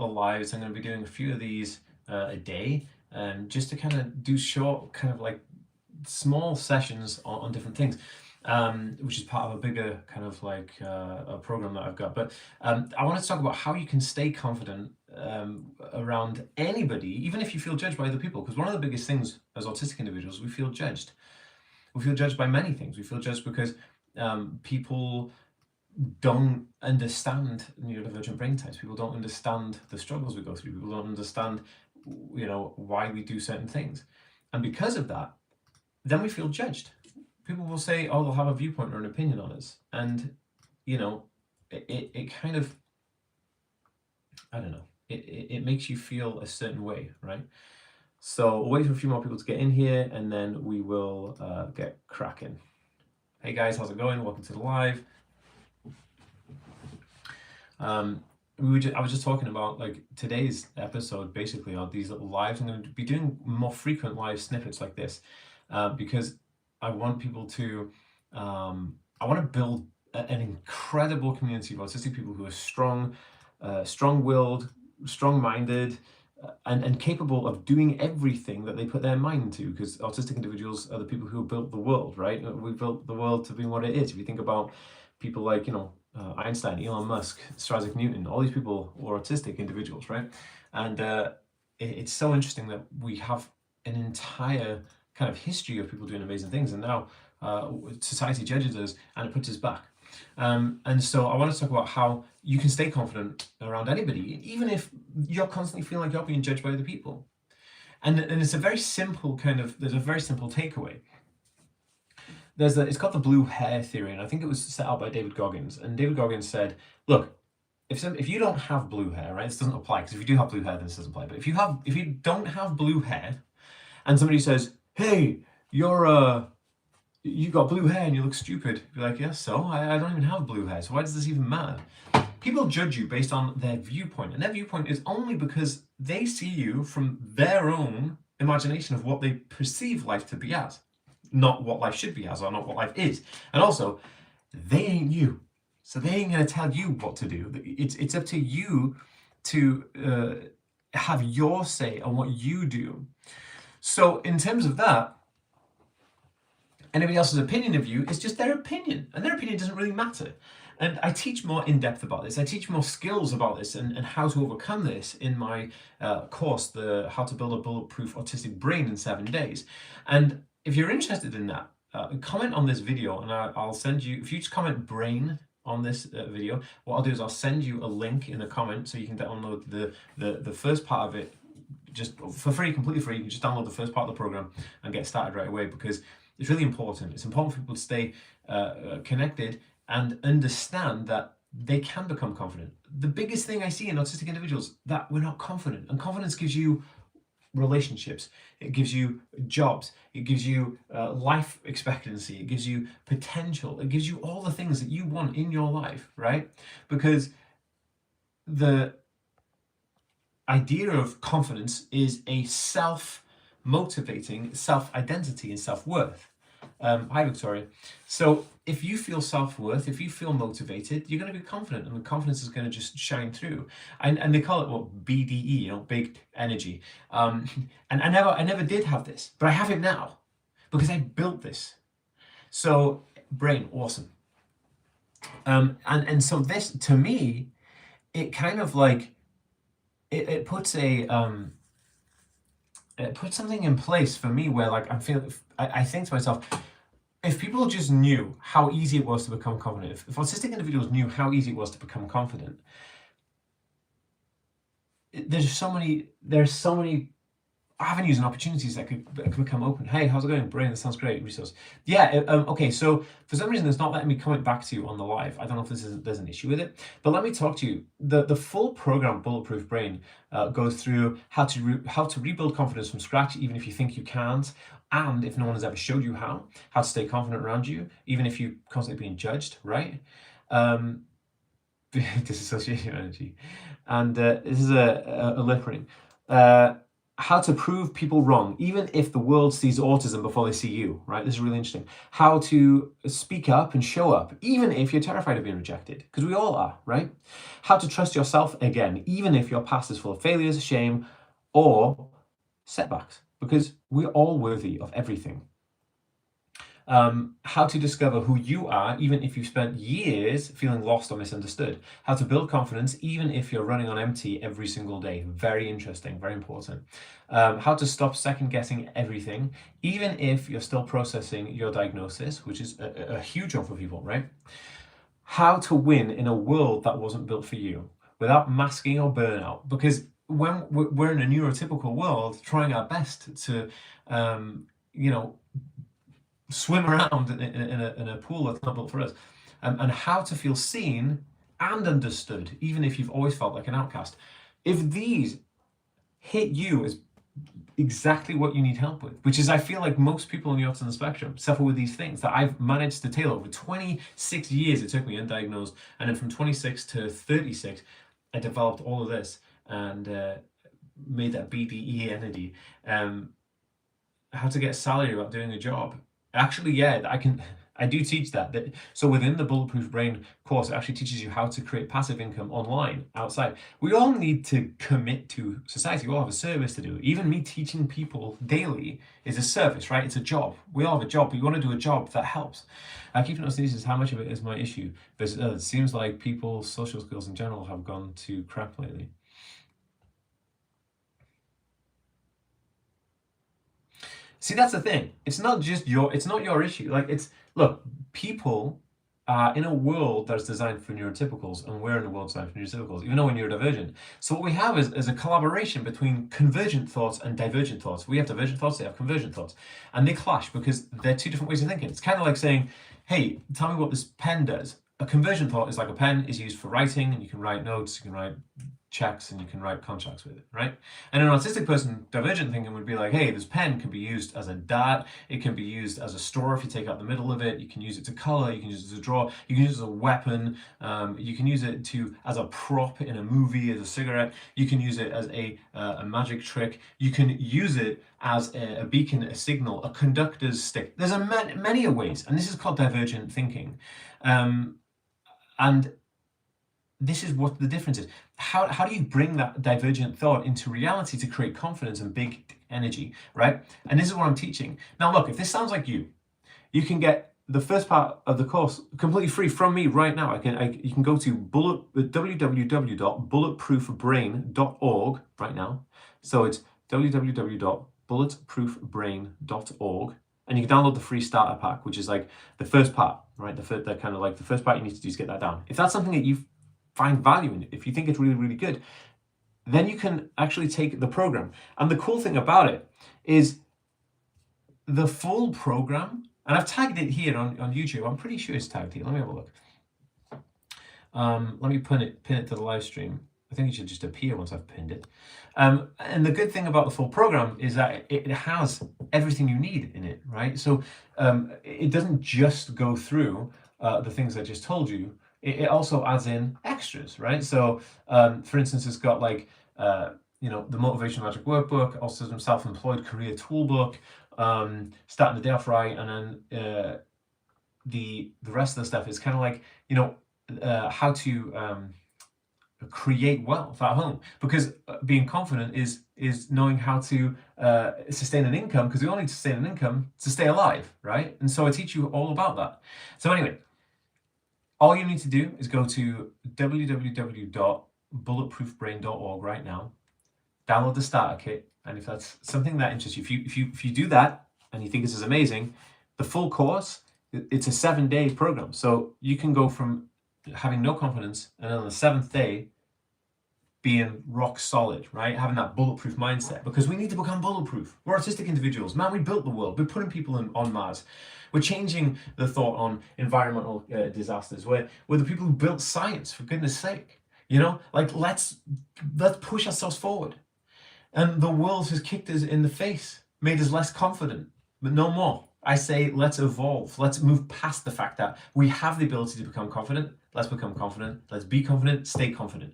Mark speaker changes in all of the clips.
Speaker 1: little lives. I'm going to be doing a few of these a day, just to kind of do short, kind of like small sessions on different things, which is part of a bigger kind of like a program that I've got. But I want to talk about how you can stay confident around anybody, even if you feel judged by other people. Because one of the biggest things as autistic individuals, we feel judged. We feel judged by many things. We feel judged because people don't understand neurodivergent brain types. People don't understand the struggles we go through. People don't understand, why we do certain things. And because of that, then we feel judged. People will say, oh, they'll have a viewpoint or an opinion on us. And, it kind of, I don't know, it makes you feel a certain way, right? So we'll wait for a few more people to get in here, and then we will get cracking. Hey guys, how's it going? Welcome to the live. I was just talking about like today's episode basically are these little lives. I'm going to be doing more frequent live snippets like this because I want people to, I want to build an incredible community of autistic people who are strong, strong-willed, strong-minded, and capable of doing everything that they put their mind to, because autistic individuals are the people who built the world, right? We built the world to be what it is. If you think about people like, Einstein, Elon Musk, Sir Isaac Newton, all these people were autistic individuals, right? And it's so interesting that we have an entire kind of history of people doing amazing things, and now society judges us and it puts us back. And so I want to talk about how you can stay confident around anybody, even if you're constantly feeling like you're being judged by other people. And it's a very simple there's a very simple takeaway. It's called the blue hair theory, and I think it was set out by David Goggins. And David Goggins said, look, if you don't have blue hair, right, this doesn't apply, because if you do have blue hair, then this doesn't apply. But if you don't have blue hair, and somebody says, hey, you got blue hair and you look stupid, you're like, yes, so I don't even have blue hair, so why does this even matter? People judge you based on their viewpoint, and their viewpoint is only because they see you from their own imagination of what they perceive life to be as, not what life should be as, or not what life is. And also, they ain't you, so they ain't going to tell you what to do. It's up to you to have your say on what you do. So in terms of that, anybody else's opinion of you is just their opinion, and their opinion doesn't really matter. And I teach more in depth about this. I teach more skills about this and how to overcome this in my course, the How to Build a Bulletproof Autistic Brain in 7 days. And if you're interested in that, comment on this video, and I'll send you, if you just comment brain on this video, what I'll do is I'll send you a link in the comment so you can download the first part of it just for free, completely free. You can just download the first part of the program and get started right away, because it's really important. It's important for people to stay connected and understand that they can become confident. The biggest thing I see in autistic individuals that we're not confident, and confidence gives you relationships, it gives you jobs, it gives you life expectancy, it gives you potential, it gives you all the things that you want in your life, right? Because the idea of confidence is a self-motivating self-identity and self-worth. Hi, Victoria. So if you feel self-worth, if you feel motivated, you're going to be confident, and the confidence is going to just shine through. And they call it what, BDE, big energy. And I never did have this, but I have it now because I built this. So brain, awesome. And so this, to me, it kind of like it puts a it puts something in place for me where like I think to myself, if people just knew how easy it was to become confident, if autistic individuals knew how easy it was to become confident, there's so many avenues and opportunities that could become open. Hey, how's it going, brain? That sounds great. Resource. Yeah. Okay. So for some reason, it's not letting me comment back to you on the live. I don't know if there's an issue with it, but let me talk to you. The full program, Bulletproof Brain, goes through how to rebuild confidence from scratch, even if you think you can't, and if no one has ever showed you how to stay confident around you, even if you're constantly being judged, right? Disassociation energy, and this is a lip ring. how to prove people wrong, even if the world sees autism before they see you, right? This is really interesting. How to speak up and show up, even if you're terrified of being rejected, because we all are, right? How to trust yourself again, even if your past is full of failures, shame, or setbacks, because we're all worthy of everything. How to discover who you are, even if you've spent years feeling lost or misunderstood. How to build confidence, even if you're running on empty every single day. Very interesting, very important. How to stop second guessing everything, even if you're still processing your diagnosis, which is a huge one for people, right? How to win in a world that wasn't built for you without masking or burnout. Because when we're in a neurotypical world, trying our best to, you know, swim around in a pool that's not built for us, and how to feel seen and understood, even if you've always felt like an outcast. If these hit you as exactly what you need help with, which is, I feel like most people on the autism spectrum suffer with these things that I've managed to tailor over 26 years. It took me undiagnosed, and then from 26 to 36, I developed all of this and made that BDE entity. How to get a salary without doing a job. Actually, yeah, I do teach that. So within the Bulletproof Brain course, it actually teaches you how to create passive income online, outside. We all need to commit to society. We all have a service to do. Even me teaching people daily is a service, right? It's a job. We all have a job, but you want to do a job that helps. Keeping us is how much of it is my issue. But it seems like people's social skills in general have gone to crap lately. See, that's the thing. It's not your issue. Like, look, people are in a world that's designed for neurotypicals, and we're in a world designed for neurotypicals, even though we're neurodivergent. So what we have is a collaboration between convergent thoughts and divergent thoughts. We have divergent thoughts, they have convergent thoughts. And they clash because they're two different ways of thinking. It's kind of like saying, hey, tell me what this pen does. A convergent thought is like a pen is used for writing, and you can write notes, you can write checks, and you can write contracts with it, right? And an autistic person, divergent thinking would be like, hey, this pen can be used as a dart, it can be used as a straw if you take out the middle of it, you can use it to color, you can use it as a draw, you can use it as a weapon, you can use it as a prop in a movie, as a cigarette, you can use it as a magic trick, you can use it as a beacon, a signal, a conductor's stick. There's many ways, and this is called divergent thinking. And this is what the difference is. How do you bring that divergent thought into reality to create confidence and big energy, right? And this is what I'm teaching. Now, look, if this sounds like you can get the first part of the course completely free from me right now. You can go to www.bulletproofbrain.org right now. So it's www.bulletproofbrain.org. And you can download the free starter pack, which is like the first part, right? The first part you need to do is get that down. If that's something that you find value in, if you think it's really, really good, then you can actually take the program. And the cool thing about it is the full program, and I've tagged it here on YouTube. I'm pretty sure it's tagged here. Let me have a look. Let me pin it to the live stream. I think it should just appear once I've pinned it. And the good thing about the full program is that it has everything you need in it, right? So it doesn't just go through the things I just told you. It also adds in extras, right? So for instance, it's got like, the Motivational Magic Workbook, Autism Self-Employed Career Toolbook, starting the day off right, and then the rest of the stuff is kind of like, how to create wealth at home, because being confident is knowing how to sustain an income, because we all need to sustain an income to stay alive, right? And so I teach you all about that. So anyway, all you need to do is go to www.bulletproofbrain.org right now, download the starter kit, and if that's something that interests you, if you do that and you think this is amazing, the full course, it's a 7-day program. So you can go from having no confidence, and then on the 7th day being rock solid, right? Having that bulletproof mindset, because we need to become bulletproof. We're autistic individuals. Man, we built the world. We're putting people on Mars. We're changing the thought on environmental disasters. We're the people who built science, for goodness sake. Let's push ourselves forward. And the world has kicked us in the face, made us less confident, but no more. I say, let's evolve. Let's move past the fact that we have the ability to become confident. Let's become confident. Let's be confident. Stay confident.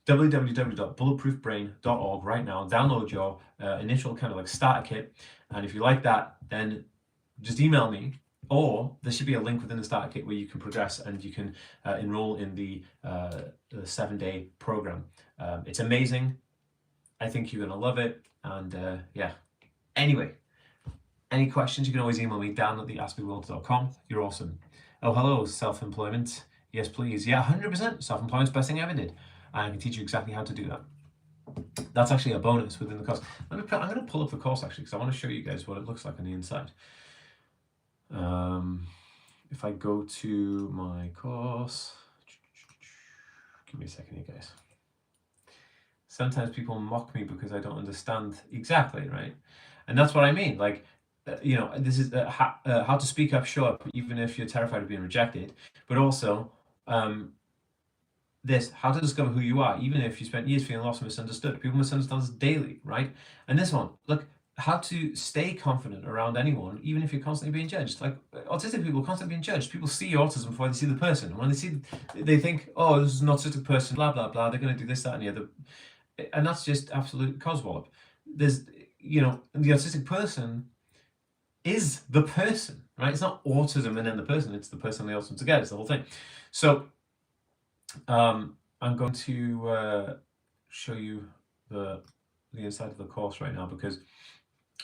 Speaker 1: www.bulletproofbrain.org right now. Download your initial kind of like starter kit. And if you like that, then just email me, or there should be a link within the starter kit where you can progress and you can enroll in the 7-day program. It's amazing. I think you're going to love it. And yeah. Anyway, any questions, you can always email me, dan@theaspieworld.com. You're awesome. Oh, hello, self-employment. Yes, please. Yeah, 100%. Self-employment's the best thing I ever did. I can teach you exactly how to do that. That's actually a bonus within the course. I'm going to pull up the course actually, because I want to show you guys what it looks like on the inside. If I go to my course, give me a second here, guys. Sometimes people mock me because I don't understand exactly, right? And that's what I mean. Like, this is how to speak up, show up, even if you're terrified of being rejected. But also, how to discover who you are, even if you spent years feeling lost and misunderstood. People misunderstand us daily, right? And this one, look, how to stay confident around anyone, even if you're constantly being judged. Like, autistic people are constantly being judged. People see autism before they see the person. When they think, oh, this is an autistic person, blah, blah, blah. They're going to do this, that, and the other. And that's just absolute coswallop. There's, the autistic person is the person, right? It's not autism and then the person, it's the person and the autism together. It's the whole thing. So I'm going to show you the inside of the course right now, because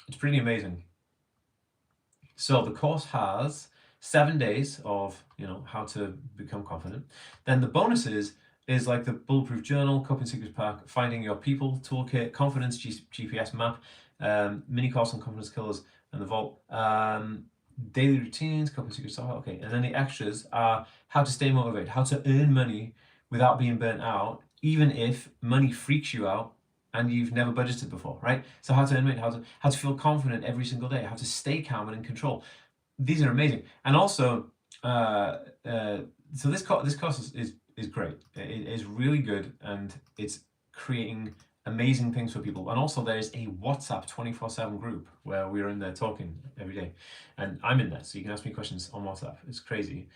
Speaker 1: it's pretty amazing. So the course has 7 days of, how to become confident. Then the bonuses is like the Bulletproof Journal, Coping Secrets Pack, Finding Your People Toolkit, Confidence GPS Map, mini course on confidence killers, and the Vault, daily routines, Coping Secrets. Okay, and then the extras are how to stay motivated, how to earn money without being burnt out, even if money freaks you out and you've never budgeted before, right? So how to earn money, how to feel confident every single day, how to stay calm and in control. These are amazing. And also, so this course is great. It is really good, and it's creating amazing things for people. And also there's a WhatsApp 24/7 group where we're in there talking every day, and I'm in there, so you can ask me questions on WhatsApp. It's crazy.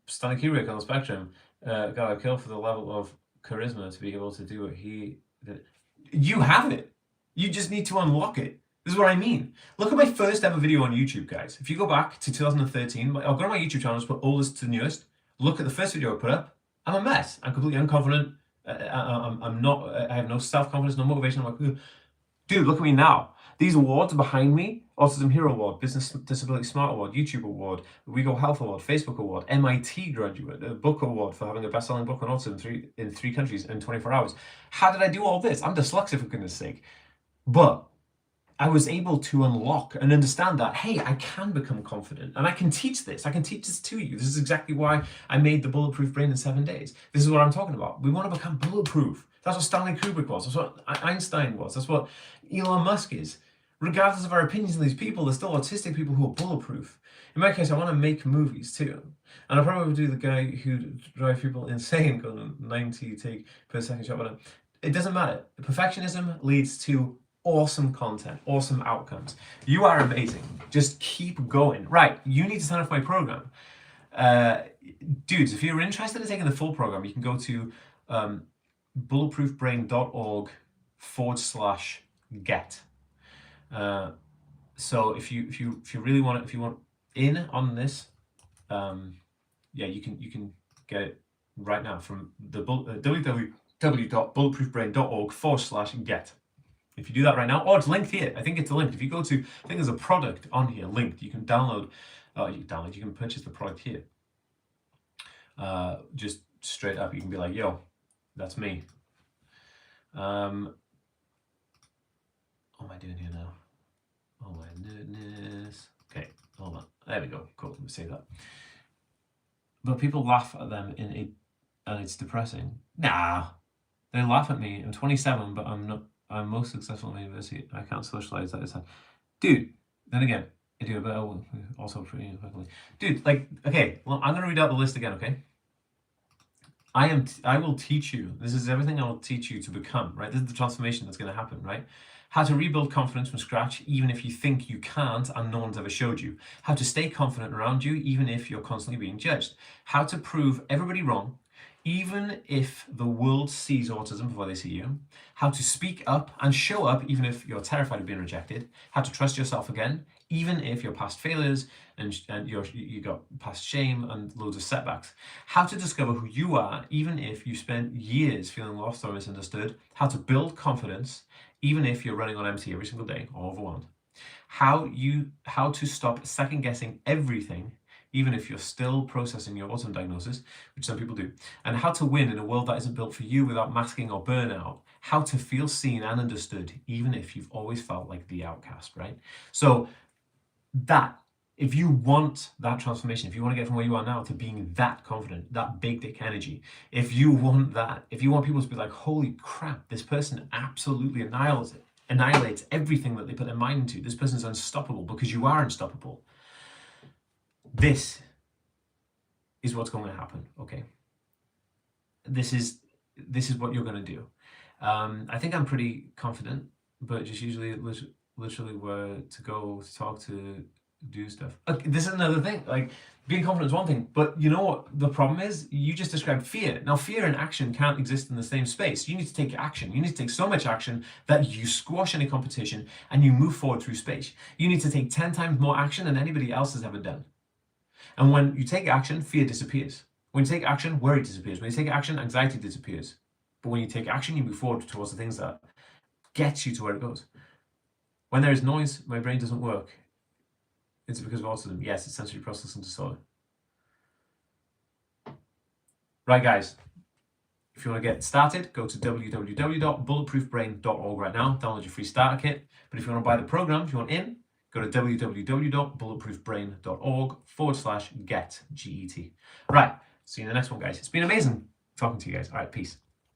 Speaker 1: Stanley Kubrick on the spectrum got a kill for the level of charisma to be able to do what he did. You have it. You just need to unlock it. This is what I mean. Look at my first ever video on YouTube, guys. If you go back to 2013, I'll go to my YouTube channel, just put oldest to newest. Look at the first video I put up. I'm a mess. I'm completely unconfident. I'm not. I have no self-confidence, no motivation. I'm like, dude, look at me now. These awards behind me: Autism Hero Award, Business Disability Smart Award, YouTube Award, WeGo Health Award, Facebook Award, MIT graduate, a book award for having a best-selling book on autism in three countries in 24 hours. How did I do all this? I'm dyslexic, for goodness sake. But I was able to unlock and understand that, hey, I can become confident and I can teach this. I can teach this to you. This is exactly why I made the Bulletproof Brain in 7 days. This is what I'm talking about. We want to become bulletproof. That's what Stanley Kubrick was. That's what Einstein was. That's what Elon Musk is. Regardless of our opinions on these people, there's still autistic people who are bulletproof. In my case, I want to make movies too. And I probably would do the guy who drive people insane, going 90 take per second shot. But it doesn't matter. Perfectionism leads to awesome content, awesome outcomes. You are amazing. Just keep going. Right, you need to sign up for my program. Dudes, if you're interested in taking the full program, you can go to bulletproofbrain.org/get. So if you really want it, if you want in on this, yeah, you can get it right now from the www.bulletproofbrain.org/get. If you do that right now, it's linked here. I think it's linked. If you go to, I think there's a product on here linked. You can download, you can purchase the product here. Just straight up, you can be like, yo, that's me. What am I doing here now? Oh my goodness. Okay, hold on. There we go. Cool. Let me say that. But people laugh at them and it's depressing. Nah, they laugh at me. I'm 27, but I'm not. I'm most successful in university. I can't socialize that. Dude, then again, I do a better one. Also pretty effectively. Dude, like, okay, well, I'm going to read out the list again, okay? I will teach you. This is everything I will teach you to become, right? This is the transformation that's going to happen, right? How to rebuild confidence from scratch, even if you think you can't and no one's ever showed you. How to stay confident around you, even if you're constantly being judged. How to prove everybody wrong, even if the world sees autism before they see you, how to speak up and show up even if you're terrified of being rejected, how to trust yourself again, even if you're past failures and you got past shame and loads of setbacks, how to discover who you are even if you spent years feeling lost or misunderstood, how to build confidence even if you're running on empty every single day or overwhelmed, how to stop second guessing everything even if you're still processing your autism diagnosis, which some people do, and how to win in a world that isn't built for you without masking or burnout, how to feel seen and understood even if you've always felt like the outcast, right? So that, if you want that transformation, if you want to get from where you are now to being that confident, that big dick energy, if you want that, if you want people to be like, holy crap, this person absolutely annihilates everything that they put their mind into, this person's unstoppable, because you are unstoppable, this is what's going to happen. Okay, this is what you're going to do. I think I'm pretty confident, but just usually literally where to go to talk to do stuff. Okay, this is another thing. Like, being confident is one thing, but you know what the problem is? You just described fear. Now, fear and action can't exist in the same space. You need to take action. You need to take so much action that you squash any competition and you move forward through space. You need to take 10 times more action than anybody else has ever done. And when you take action, fear disappears. When you take action, worry disappears. When you take action, anxiety disappears. But when you take action, you move forward towards the things that gets you to where it goes. When there is noise, my brain doesn't work. It's because of autism. Yes, it's sensory processing disorder. Right, guys. If you want to get started, go to www.bulletproofbrain.org right now. Download your free starter kit. But if you want to buy the program, if you want in, go to www.bulletproofbrain.org/get, GET. Right, see you in the next one, guys. It's been amazing talking to you guys. All right, peace.